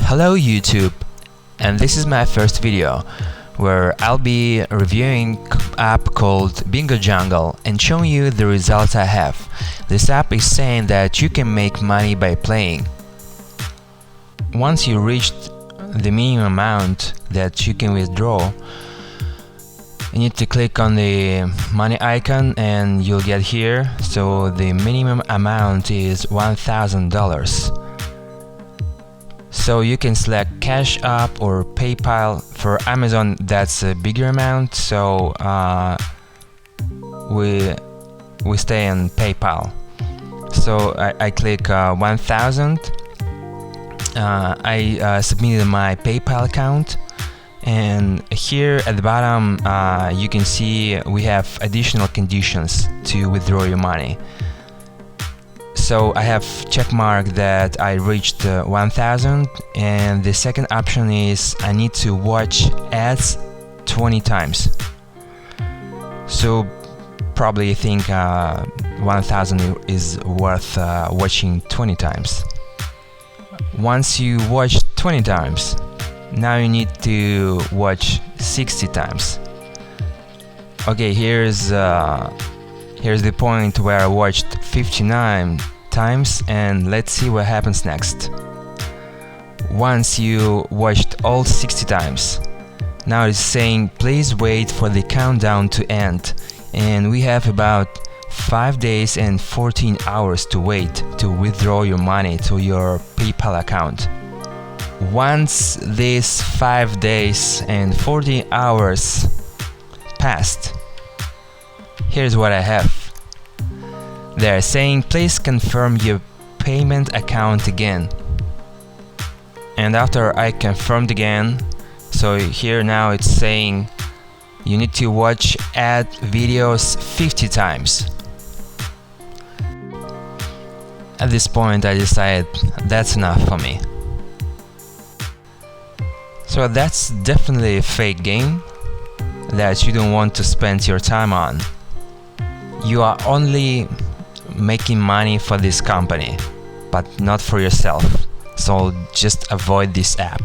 Hello YouTube, and this is my first video where I'll be reviewing an app called Bingo Jungle and showing you the results I have. This app is saying that you can make money by playing. Once you reach the minimum amount that you can withdraw, you need to click on the money icon and you'll get here. So the minimum amount is $1,000. So you can select Cash App or PayPal. For Amazon that's a bigger amount, so we stay on PayPal. So I click 1,000. I submitted my PayPal account, and here at the bottom you can see we have additional conditions to withdraw your money. So I have check mark that I reached 1,000, and the second option is I need to watch ads 20 times. So probably you think 1,000 is worth watching 20 times. Once you watch 20 times, now you need to watch 60 times. Okay, here's the point where I watched 59 times, and let's see what happens next. Once you watched all 60 times, now it's saying please wait for the countdown to end, and we have about 5 days and 14 hours to wait to withdraw your money to your PayPal account. Once these 5 days and 14 hours passed, here's what I have. They're saying please confirm your payment account again. And after I confirmed again, so here now it's saying you need to watch ad videos 50 times. At this point I decided that's enough for me. So that's definitely a fake game that you don't want to spend your time on. You are only making money for this company, but not for yourself. So just avoid this app.